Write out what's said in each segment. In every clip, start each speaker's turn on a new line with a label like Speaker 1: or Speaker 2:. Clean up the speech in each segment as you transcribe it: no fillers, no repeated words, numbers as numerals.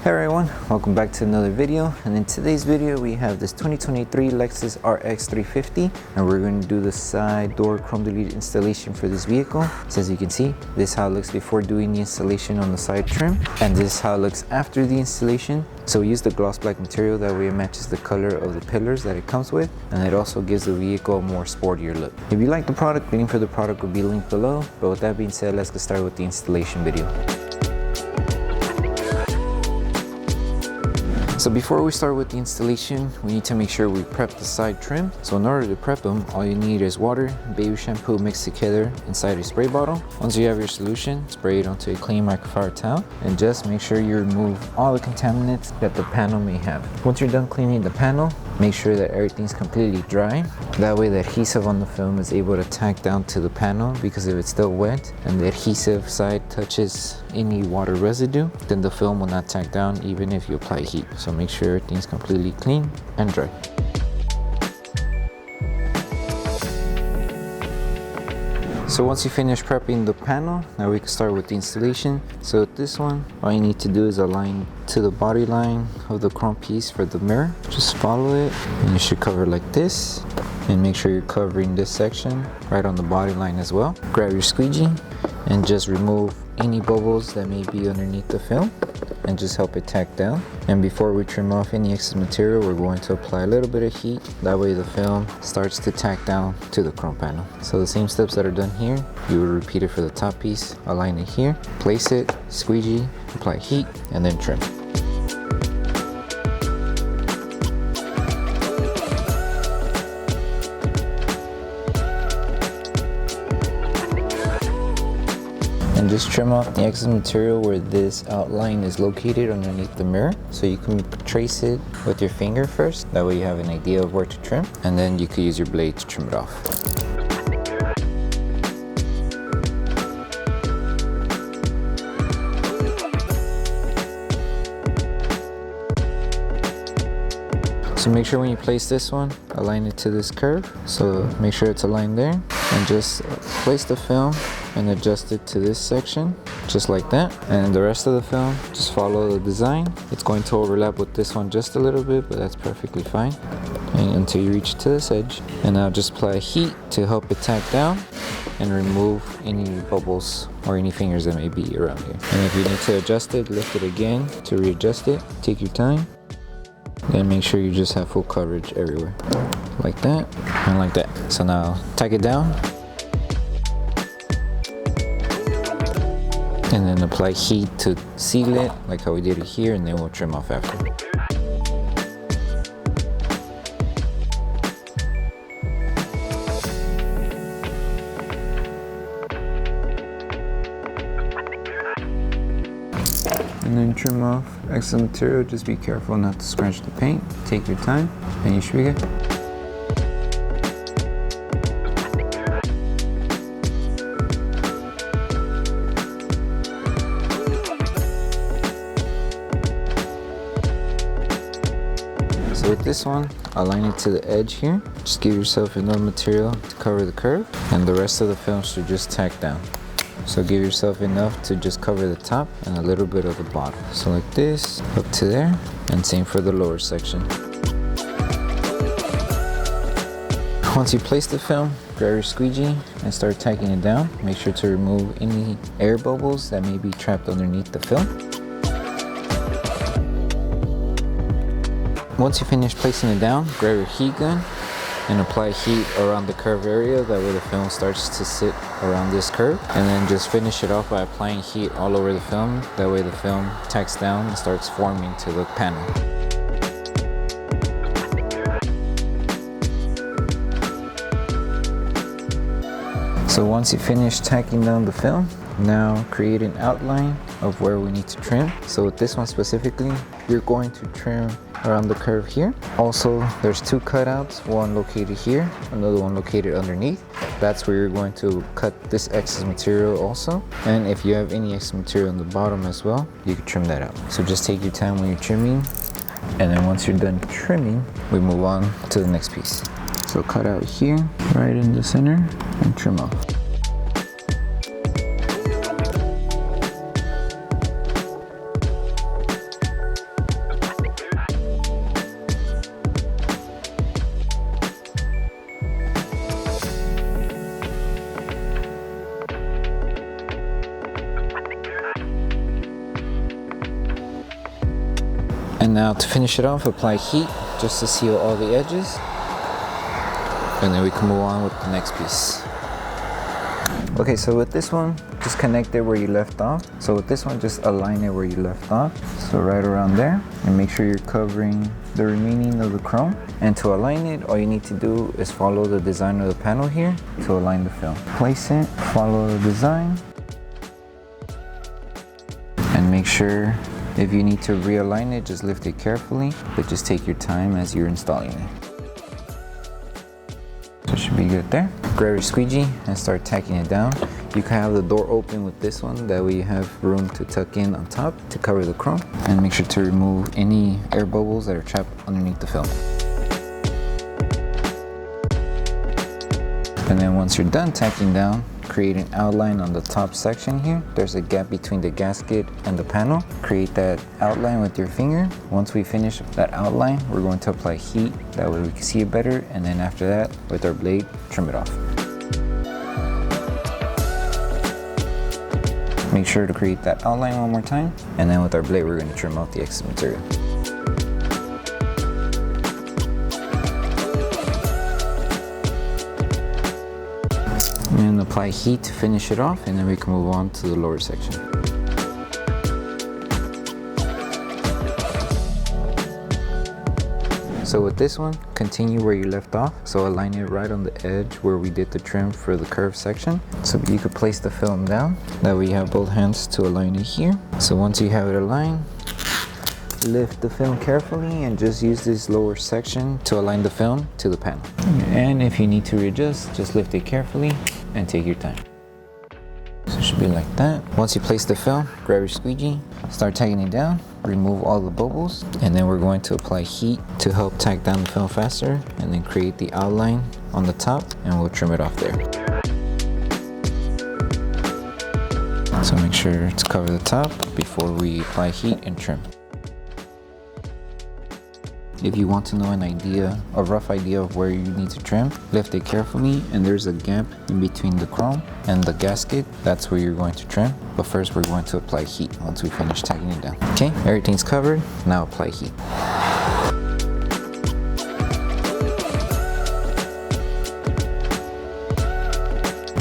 Speaker 1: Hey everyone, welcome back to another video. And in today's video we have this 2023 Lexus RX 350 and we're going to do the side door chrome delete installation for this vehicle. So as you can see, this is how it looks before doing the installation on the side trim, and this is how it looks after the installation. So we use the gloss black material, that way it matches the color of the pillars that it comes with, and it also gives the vehicle a more sportier look. If you like the product, the link for the product will be linked below. But with that being said, let's get started with the installation video. So before we start with the installation, we need to make sure we prep the side trim. So in order to prep them, all you need is water, baby shampoo mixed together inside a spray bottle. Once you have your solution, spray it onto a clean microfiber towel and just make sure you remove all the contaminants that the panel may have. Once you're done cleaning the panel, make sure that everything's completely dry. That way the adhesive on the film is able to tack down to the panel, because if it's still wet and the adhesive side touches any water residue, then the film will not tack down even if you apply heat. So make sure everything's completely clean and dry. So once you finish prepping the panel, now we can start with the installation. So with this one, all you need to do is align to the body line of the chrome piece for the mirror. Just follow it and you should cover like this, and make sure you're covering this section right on the body line as well. Grab your squeegee and just remove any bubbles that may be underneath the film and just help it tack down. And before we trim off any excess material, we're going to apply a little bit of heat. That way the film starts to tack down to the chrome panel. So the same steps that are done here, you will repeat it for the top piece. Align it here, place it, squeegee, apply heat, and then trim. And just trim off the excess material where this outline is located underneath the mirror. So you can trace it with your finger first. That way you have an idea of where to trim, and then you can use your blade to trim it off. So make sure when you place this one, align it to this curve. So make sure it's aligned there, and just place the film and adjust it to this section, just like that. And the rest of the film, just follow the design. It's going to overlap with this one just a little bit, but that's perfectly fine, and until you reach to this edge. And now just apply heat to help it tack down and remove any bubbles or any fingers that may be around here. And if you need to adjust it, lift it again to readjust it. Take your time. Then make sure you just have full coverage everywhere, like that and like that. So now tack it down and then apply heat to seal it, like how we did it here, and then we'll trim off after. And then trim off excess material. Just be careful not to scratch the paint. Take your time and you should be good. So with this one, align it to the edge here. Just give yourself enough material to cover the curve, and the rest of the film should just tack down. So give yourself enough to just cover the top and a little bit of the bottom. So like this, up to there, and same for the lower section. Once you place the film, grab your squeegee and start tacking it down. Make sure to remove any air bubbles that may be trapped underneath the film. Once you finish placing it down, grab your heat gun and apply heat around the curve area. That way the film starts to sit around this curve. And then just finish it off by applying heat all over the film. That way the film tacks down and starts forming to the panel. So once you finish tacking down the film, now create an outline of where we need to trim. So with this one specifically, you're going to trim around the curve here. Also, there's two cutouts, one located here, another one located underneath. That's where you're going to cut this excess material also. And if you have any excess material on the bottom as well, you can trim that out. So just take your time when you're trimming, and then once you're done trimming, we move on to the next piece. So cut out here, right in the center, and trim off. And now to finish it off, apply heat just to seal all the edges. And then we can move on with the next piece. Okay, so with this one, just connect it where you left off. So with this one, just align it where you left off. So right around there, and make sure you're covering the remaining of the chrome. And to align it, all you need to do is follow the design of the panel here to align the film. Place it, follow the design, and make sure if you need to realign it, just lift it carefully, but just take your time as you're installing it. So it should be good there. Grab your squeegee and start tacking it down. You can have the door open with this one, that way you have room to tuck in on top to cover the chrome. And make sure to remove any air bubbles that are trapped underneath the film. And then once you're done tacking down, create an outline on the top section here. There's a gap between the gasket and the panel. Create that outline with your finger. Once we finish that outline, we're going to apply heat. That way we can see it better. And then after that, with our blade, trim it off. Make sure to create that outline one more time. And then with our blade, we're going to trim off the excess material. And apply heat to finish it off, and then we can move on to the lower section. So with this one, continue where you left off. So align it right on the edge where we did the trim for the curved section. So you could place the film down. That way you have both hands to align it here. So once you have it aligned, lift the film carefully and just use this lower section to align the film to the panel. And if you need to readjust, just lift it carefully and take your time. So it should be like that. Once you place the film, grab your squeegee, start tagging it down, remove all the bubbles, and then we're going to apply heat to help tag down the film faster, and then create the outline on the top, and we'll trim it off there. So make sure to cover the top before we apply heat and trim. If you want to know a rough idea of where you need to trim, lift it carefully, and there's a gap in between the chrome and the gasket. That's where you're going to trim. But first we're going to apply heat once we finish tagging it down. Okay, everything's covered. Now apply heat.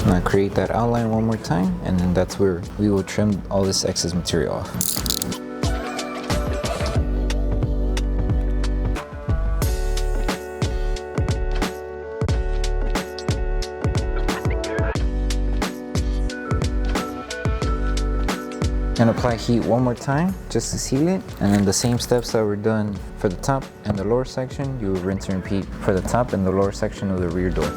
Speaker 1: Now create that outline one more time, and then that's where we will trim all this excess material off. And apply heat one more time just to seal it, and then the same steps that were done for the top and the lower section, you will rinse and repeat for the top and the lower section of the rear door.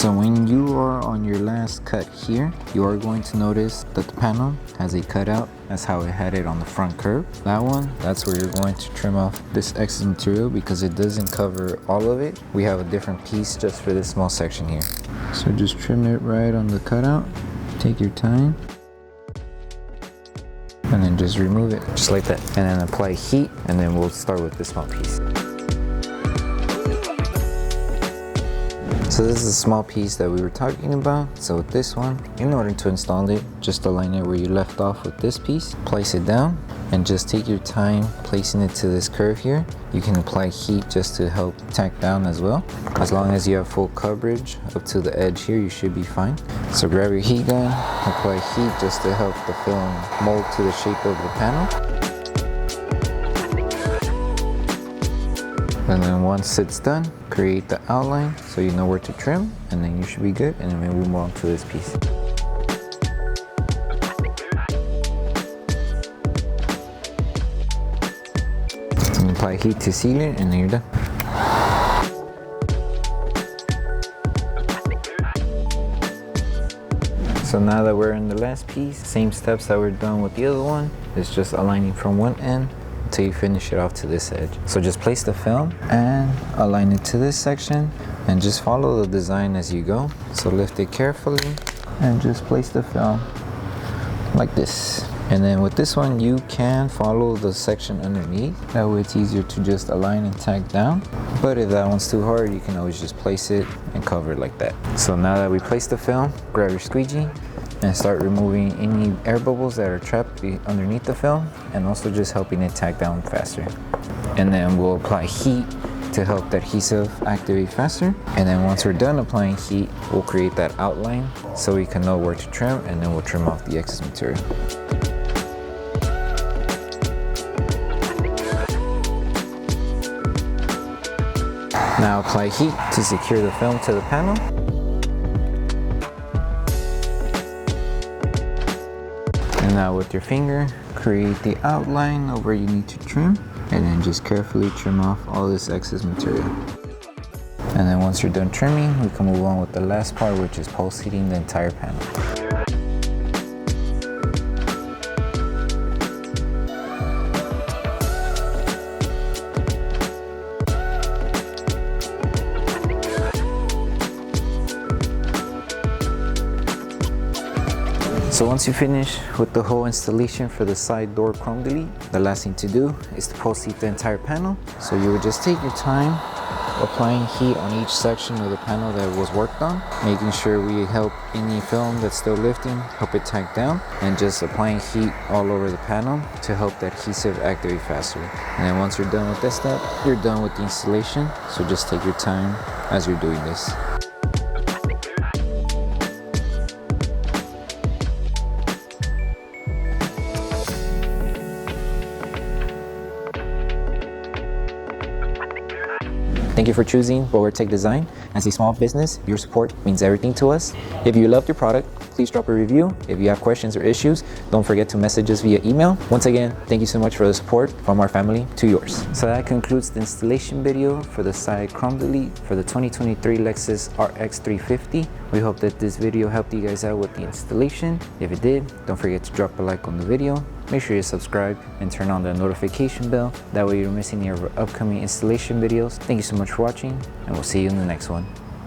Speaker 1: So when you are on your last cut here, you are going to notice that the panel has a cutout. That's how it had it on the front curve. That one, that's where you're going to trim off this excess material because it doesn't cover all of it. We have a different piece just for this small section here. So just trim it right on the cutout. Take your time. And then just remove it, just like that. And then apply heat, and then we'll start with this small piece. So this is a small piece that we were talking about. So with this one, in order to install it, just align it where you left off with this piece, place it down, and just take your time placing it to this curve here. You can apply heat just to help tack down as well. As long as you have full coverage up to the edge here, you should be fine. So grab your heat gun, apply heat just to help the film mold to the shape of the panel. And then once it's done, create the outline so you know where to trim, and then you should be good. And then we move on to this piece. And apply heat to seal it, and then you're done. So now that we're in the last piece, same steps that we're done with the other one. It's just aligning from one end until you finish it off to this edge. So just place the film and align it to this section, and just follow the design as you go. So lift it carefully and just place the film like this. And then with this one, you can follow the section underneath. That way it's easier to just align and tack down. But if that one's too hard, you can always just place it and cover it like that. So now that we placed the film, grab your squeegee and start removing any air bubbles that are trapped underneath the film, and also just helping it tack down faster. And then we'll apply heat to help the adhesive activate faster. And then once we're done applying heat, we'll create that outline so we can know where to trim, and then we'll trim off the excess material. Now apply heat to secure the film to the panel. And now with your finger, create the outline of where you need to trim, and then just carefully trim off all this excess material. And then once you're done trimming, we can move on with the last part, which is pulse heating the entire panel. So once you finish with the whole installation for the side door chrome delete, the last thing to do is to pulse heat the entire panel. So you would just take your time applying heat on each section of the panel that was worked on, making sure we help any film that's still lifting, help it tack down, and just applying heat all over the panel to help the adhesive activate faster. And then once you're done with this step, you're done with the installation. So just take your time as you're doing this. Thank you for choosing Bogar Tech Design. As a small business, your support means everything to us. If you loved your product, please drop a review. If you have questions or issues, don't forget to message us via email. Once again, thank you so much for the support from our family to yours. So that concludes the installation video for the side chrome delete for the 2023 Lexus RX 350. We hope that this video helped you guys out with the installation. If it did, don't forget to drop a like on the video. Make sure you subscribe and turn on the notification bell. That way you're missing your upcoming installation videos. Thank you so much for watching, and we'll see you in the next one.